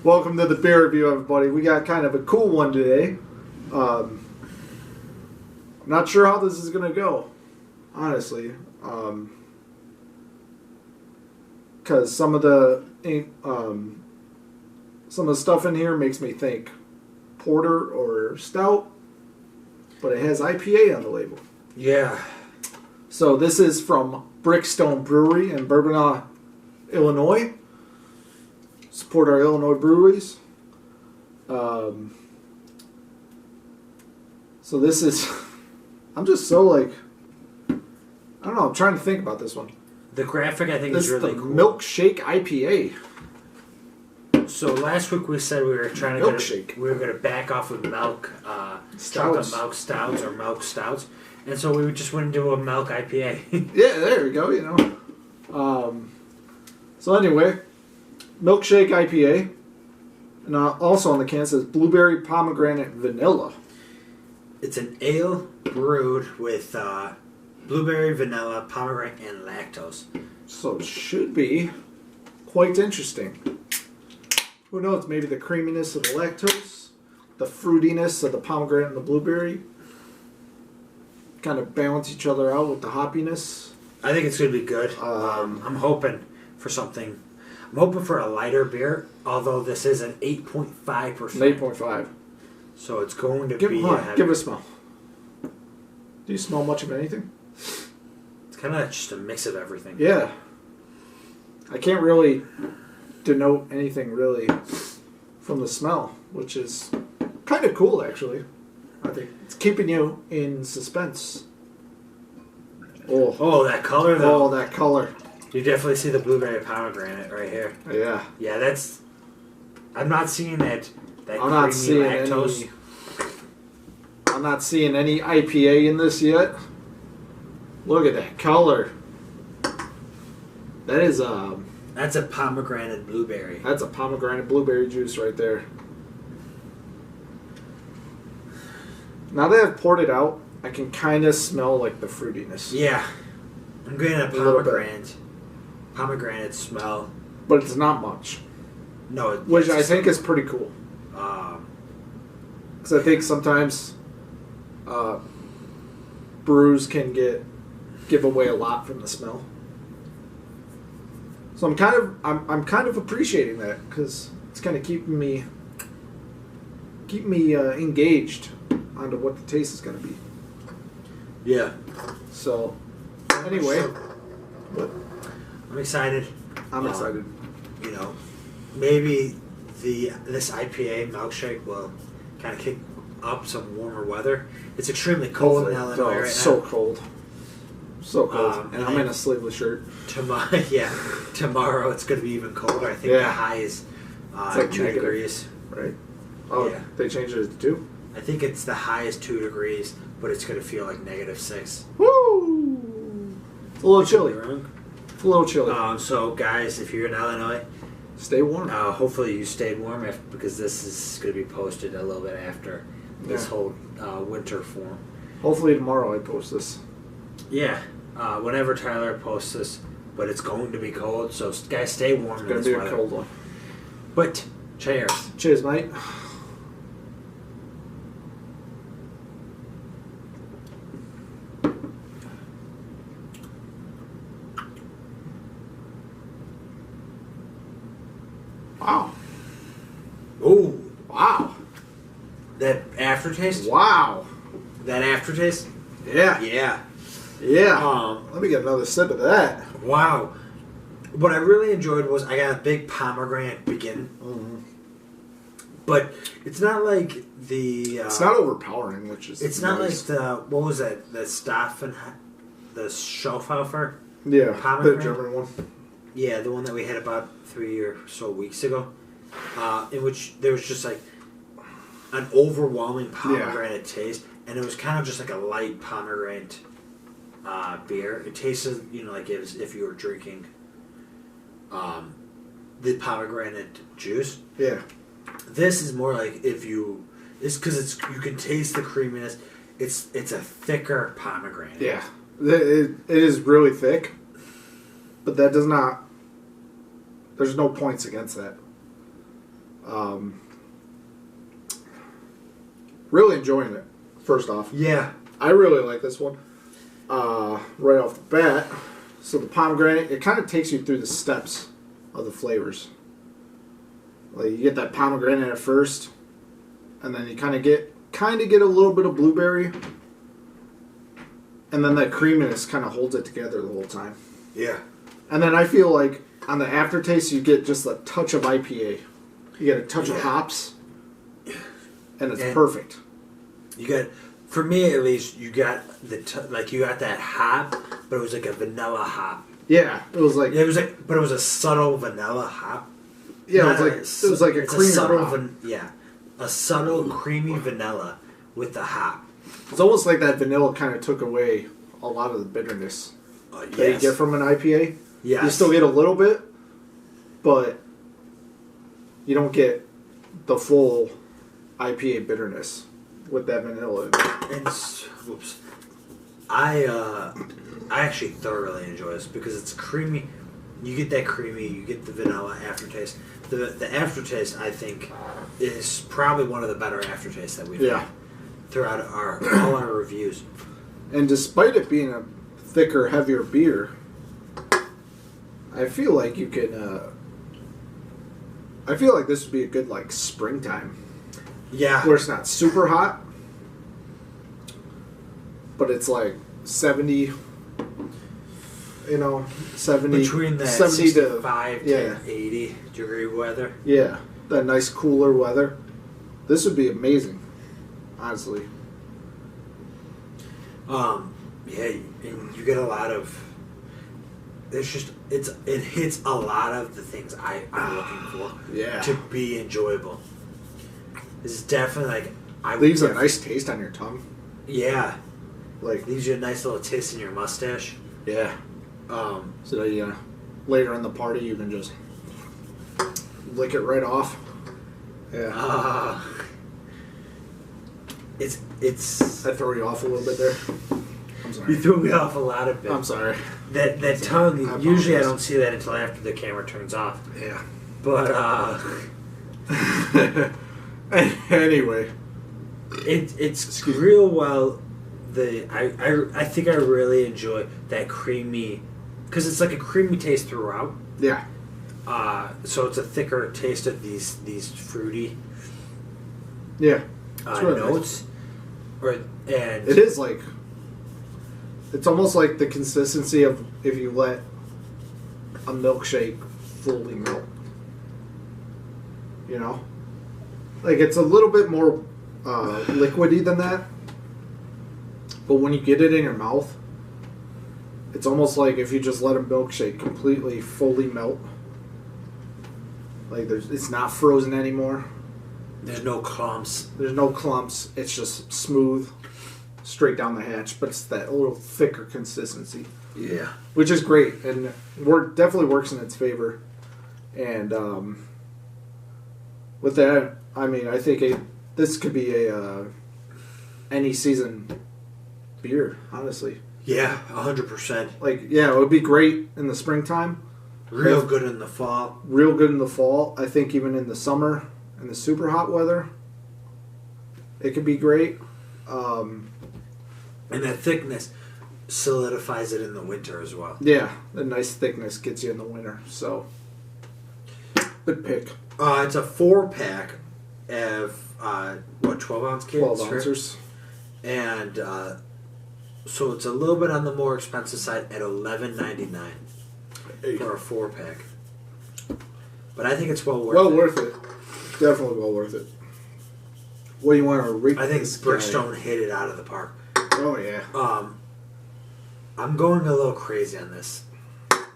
Welcome to the beer review, everybody. We got kind of a cool one today. I'm not sure how this is going to go, honestly. Because some of the stuff in here makes me think porter or stout, but it has IPA on the label. Yeah. So this is from Brickstone Brewery in Bourbon, Illinois. Support our Illinois breweries. So this is, I'm just so like, I don't know, I'm trying to think about this one. The graphic I think This is really the cool. Milkshake IPA. So last week we said we were trying to Milkshake. we were going to back off with milk, Stouts. chocolate milk stouts or milk stouts, and so we just went into a milk IPA. Yeah, there we go, you know. So anyway, Milkshake IPA. And also on the can it says blueberry pomegranate vanilla. It's an ale brewed with blueberry, vanilla, pomegranate, and lactose. So it should be quite interesting. Who knows, maybe the creaminess of the lactose, the fruitiness of the pomegranate and the blueberry kind of balance each other out with the hoppiness. I think it's going to be good. I'm hoping for something. I'm hoping for a lighter beer, although this is an 8.5%. 8.5. So it's going to Give be... it a smell. Do you smell much of anything? It's kind of just a mix of everything. Yeah. I can't really denote anything really from the smell, which is kind of cool, actually. I think it's keeping you in suspense. Oh, that color, though. Oh, that color. You definitely see the blueberry pomegranate right here. Yeah. Yeah, that's... I'm not seeing that I'm creamy not seeing lactose. I'm not seeing any IPA in this yet. Look at that color. That is That's a pomegranate blueberry. that's a pomegranate blueberry juice right there. Now that I've poured it out, I can kind of smell like the fruitiness. Yeah. I'm getting a little bit. pomegranate smell. But it's not much. No, Which I think is pretty cool. Because I think sometimes brews can give away a lot from the smell. So I'm kind of appreciating that because it's kind of keeping me engaged onto what the taste is going to be. Yeah. So anyway, I'm excited. I'm excited. You know, maybe this IPA milkshake will kind of kick up some warmer weather. It's extremely cold in Illinois right now. So cold. So cold. And I'm in a sleeveless shirt. Tomorrow it's going to be even colder. I think the high is like 2 negative. degrees. Right. Oh, Yeah. They changed it to 2? I think it's the highest 2 degrees, but it's going to feel like -6. Woo! It's a little chilly. Wrong. It's a little chilly. So guys, if you're in Illinois, Stay warm. hopefully you stayed warm because this is going to be posted a little bit after this whole winter form. Hopefully tomorrow I post this. Yeah, whenever Tyler posts this, but it's going to be cold, so guys, stay warm in It's this going to be weather. a cold one. But cheers. Cheers, mate. Wow. Ooh, Wow. that aftertaste. Wow. That aftertaste. Yeah. Yeah. Yeah. Let me get another sip of that. Wow. What I really enjoyed was I got a big pomegranate begin, but it's not like the. It's not overpowering, which is. It's not nice. like the what was that? The Staffen, the Schofhofer. Yeah, pomegranate? the German one. Yeah, the one that we had about 3 or so weeks ago, in which there was just like an overwhelming pomegranate taste, and it was kind of just like a light pomegranate beer. It tasted, like if you were drinking the pomegranate juice. Yeah. This is more like it's because you can taste the creaminess. It's a thicker pomegranate. Yeah. It is really thick, but that does not. There's no points against that. Really enjoying it. First off, Yeah. I really like this one. Right off the bat, so the pomegranate, it kind of takes you through the steps of the flavors. Like you get that pomegranate at first, and then you kind of get a little bit of blueberry, and then that creaminess kind of holds it together the whole time. Yeah. And then I feel like on the aftertaste, you get just a touch of IPA. You get a touch of hops, and it's perfect. You got, for me at least, you got you got that hop, but it was like a vanilla hop. Yeah, it was like but it was a subtle vanilla hop. Yeah, it was like a creamy hop. A subtle creamy vanilla with the hop. It's almost like that vanilla kind of took away a lot of the bitterness that you get from an IPA. Yes. You still get a little bit, but you don't get the full IPA bitterness with that vanilla in it. I actually thoroughly enjoy this because it's creamy. You get that creamy, you get the vanilla aftertaste. The aftertaste, I think, is probably one of the better aftertastes that we've had throughout all our reviews. And despite it being a thicker, heavier beer, I feel like you can. I feel like this would be a good springtime. Yeah, where it's not super hot, but it's like 70. 70 between that 70 65 to 80 degree weather. Yeah, that nice cooler weather. This would be amazing, honestly. Yeah, and you get a lot of. It hits a lot of the things I'm looking for. To be enjoyable. This is definitely leaves a nice taste on your tongue. Yeah, leaves you a nice little taste in your mustache. Yeah. So later in the party you can just lick it right off. Yeah. It's. I throw you off a little bit there. I'm sorry. You threw me off a lot of bit. I'm sorry. That tongue. Usually I don't see that until after the camera turns off. Yeah. But anyway, it's real well. I think I really enjoy that creamy, because it's like a creamy taste throughout. Yeah. So it's a thicker taste of these fruity. Yeah. Really notes. Nice. It is like. It's almost like the consistency of if you let a milkshake fully melt. You know? Like it's a little bit more liquidy than that. But when you get it in your mouth, it's almost like if you just let a milkshake completely fully melt. Like it's not frozen anymore. There's no clumps. It's just smooth, straight down the hatch. But it's that little thicker consistency. Yeah. Which is great. And definitely works in its favor. And with that, I mean, I think this could be a any season beer, honestly. Yeah, 100%. It would be great in the springtime. Real good in the fall. Real good in the fall. I think even in the summer, in the super hot weather, it could be great. And that thickness solidifies it in the winter as well. Yeah, the nice thickness gets you in the winter. So, good pick. It's a 4-pack of 12-ounce cans? 12 ounces. And so it's a little bit on the more expensive side at $11.99 for a 4-pack. But I think it's well worth it. Well worth it. Definitely well worth it. What do you want to rate? I think Brickstone hit it out of the park. Oh yeah. I'm going a little crazy on this,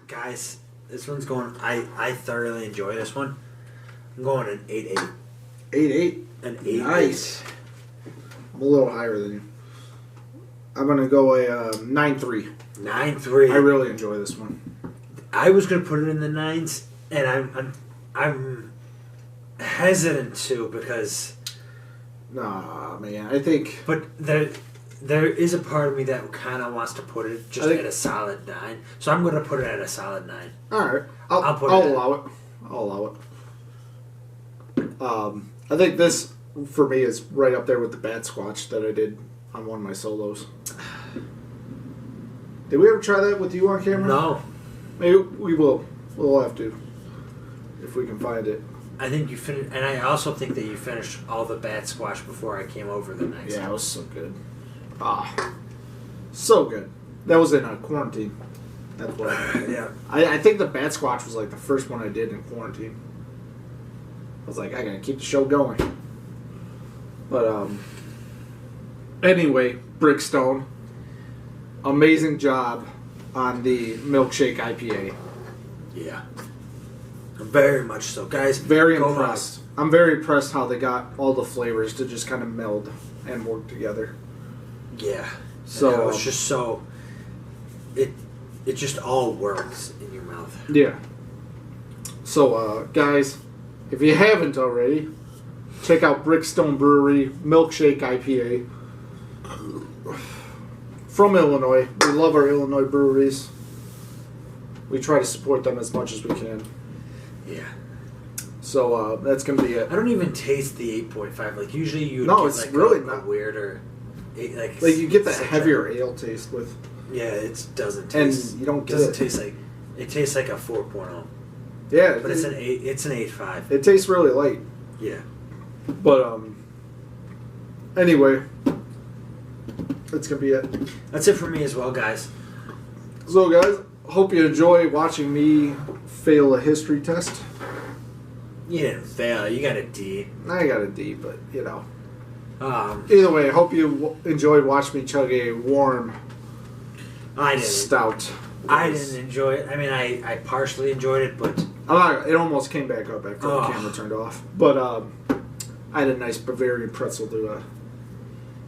guys. This one's going. I thoroughly enjoy this one. I'm going an 8.8. 8.8. An 8.8. Nice. I'm a little higher than you. I'm gonna go a 9.3. 9.3. I really enjoy this one. I was gonna put it in the 9s, and I'm hesitant to because. Nah, man. I think. But there is a part of me that kind of wants to put it just at a solid 9. So I'm going to put it at a solid 9. All right. I'll allow it. I think this, for me, is right up there with the Bat Squatch that I did on one of my solos. Did we ever try that with you on camera? No. Maybe we will. We'll have to. If we can find it. I think you finished, and I also think that you finished all the Bat Squash before I came over the next Yeah, it was so good. So good. That was in quarantine. That's what Yeah. I think the Bat Squatch was like the first one I did in quarantine. I was like, I gotta keep the show going. But anyway, Brickstone, amazing job on the Milkshake IPA. Yeah. Very much so. Guys, Very go impressed. I'm very impressed how they got all the flavors to just kind of meld and work together. Yeah. So it's just so it just all works in your mouth. Yeah. So guys, if you haven't already, check out Brickstone Brewery Milkshake IPA from Illinois. We love our Illinois breweries. We try to support them as much as we can. Yeah. So that's gonna be it. I don't even taste the 8.5. Like usually you No, get it's like really a not weirder. Like you get that such heavier ale taste with, Yeah, it doesn't and taste. you don't get doesn't it. taste like it tastes like a 4.0. Yeah, But it's an 8. It's an 8.5. It tastes really light. Yeah. But anyway, that's gonna be it. That's it for me as well, guys. So guys, hope you enjoy watching me fail a history test. You didn't fail. You got a D. I got a D, but you know. Um, Either way, I hope you enjoyed watching me chug a warm I didn't. stout. I didn't enjoy it. I mean, I partially enjoyed it, but It almost came back up after the camera turned off. But I had a nice Bavarian pretzel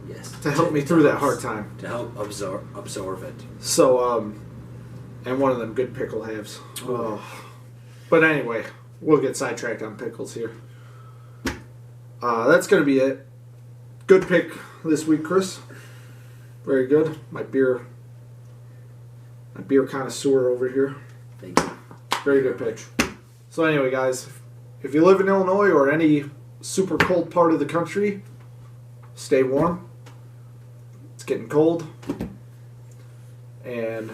yes, to help me through that hard time. to help absorb it. So and one of them good pickle halves. Oh. But anyway, we'll get sidetracked on pickles here. That's gonna be it. Good pick this week, Chris. Very good. My beer connoisseur over here. Thank you. Very good pick. So anyway, guys, if you live in Illinois or any super cold part of the country, stay warm. It's getting cold. And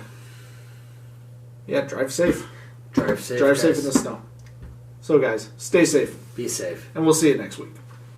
yeah, drive safe. Drive safe. Drive safe guys. in the snow. So guys, stay safe. Be safe. And we'll see you next week.